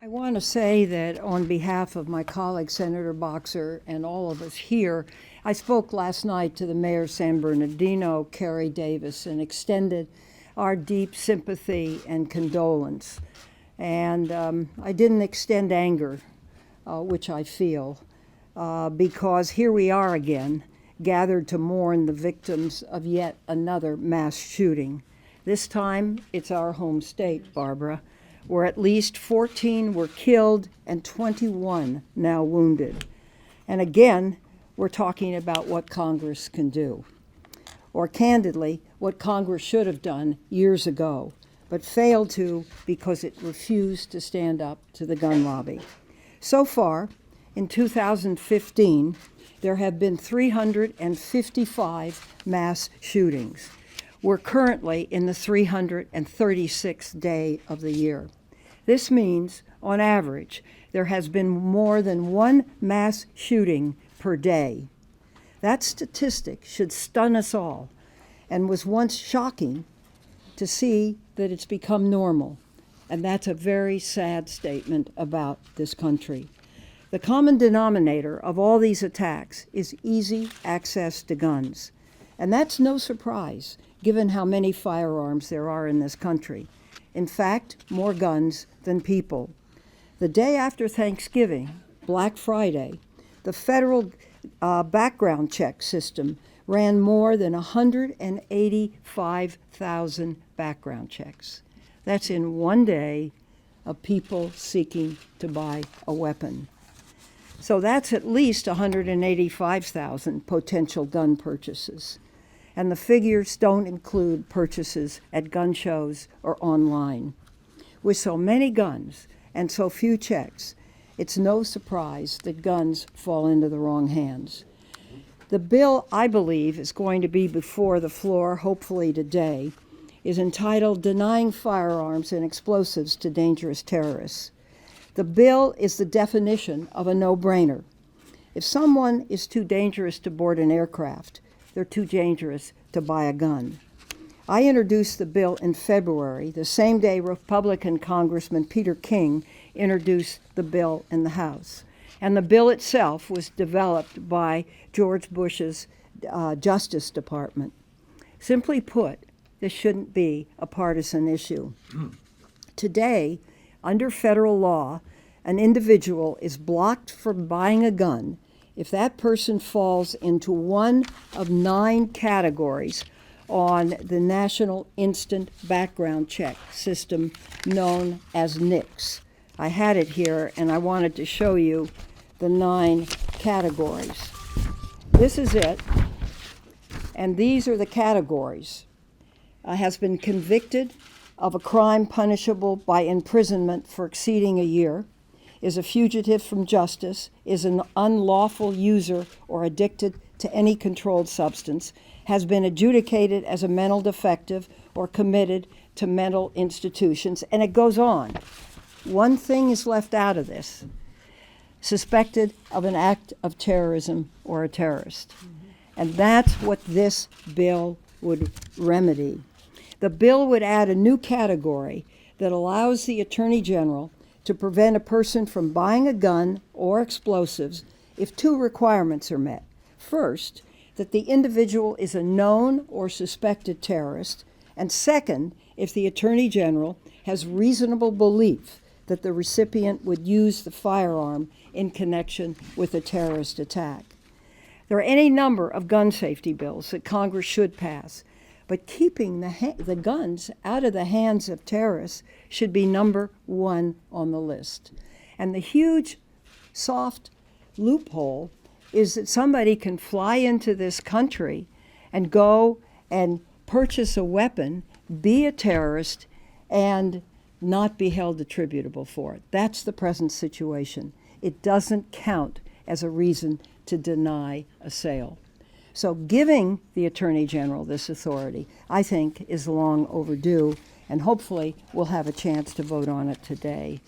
I want to say that on behalf of my colleague Senator Boxer and all of us here, I spoke last night to the mayor of San Bernardino, Kerry Davis, and extended our deep sympathy and condolence. And I didn't extend anger, which I feel, because here we are again, gathered to mourn the victims of yet another mass shooting. This time, it's our home state, Barbara, where at least 14 were killed and 21 now wounded. And again, we're talking about what Congress can do, or candidly, what Congress should have done years ago, but failed to because it refused to stand up to the gun lobby. So far, in 2015, there have been 355 mass shootings. We're currently in the 336th day of the year. This means, on average, there has been more than one mass shooting per day. That statistic should stun us all, and was once shocking to see that it's become normal. And that's a very sad statement about this country. The common denominator of all these attacks is easy access to guns. And that's no surprise, given how many firearms there are in this country. In fact, more guns than people. The day after Thanksgiving, Black Friday, the federal background check system ran more than 185,000 background checks. That's in one day of people seeking to buy a weapon. So that's at least 185,000 potential gun purchases. And the figures don't include purchases at gun shows or online. With so many guns and so few checks, it's no surprise that guns fall into the wrong hands. The bill, I believe, is going to be before the floor, hopefully today, is entitled Denying Firearms and Explosives to Dangerous Terrorists. The bill is the definition of a no-brainer. If someone is too dangerous to board an aircraft, they're too dangerous to buy a gun. I introduced the bill in February, the same day Republican Congressman Peter King introduced the bill in the House. And the bill itself was developed by George Bush's Justice Department. Simply put, this shouldn't be a partisan issue. Today, under federal law, an individual is blocked from buying a gun if that person falls into one of 9 categories on the National Instant Background Check System known as NICS. I had it here and I wanted to show you the 9 categories. This is it, and these are the categories. Has been convicted of a crime punishable by imprisonment for exceeding a year, is a fugitive from justice, is an unlawful user or addicted to any controlled substance, has been adjudicated as a mental defective or committed to mental institutions, and it goes on. One thing is left out of this: suspected of an act of terrorism or a terrorist. And that's what this bill would remedy. The bill would add a new category that allows the Attorney General to prevent a person from buying a gun or explosives if 2 requirements are met. First, that the individual is a known or suspected terrorist, and second, if the Attorney General has reasonable belief that the recipient would use the firearm in connection with a terrorist attack. There are any number of gun safety bills that Congress should pass, but keeping the guns out of the hands of terrorists should be number 1 on the list. And the huge, soft loophole is that somebody can fly into this country and go and purchase a weapon, be a terrorist, and not be held attributable for it. That's the present situation. It doesn't count as a reason to deny a sale. So giving the Attorney General this authority, I think, is long overdue, and hopefully we'll have a chance to vote on it today.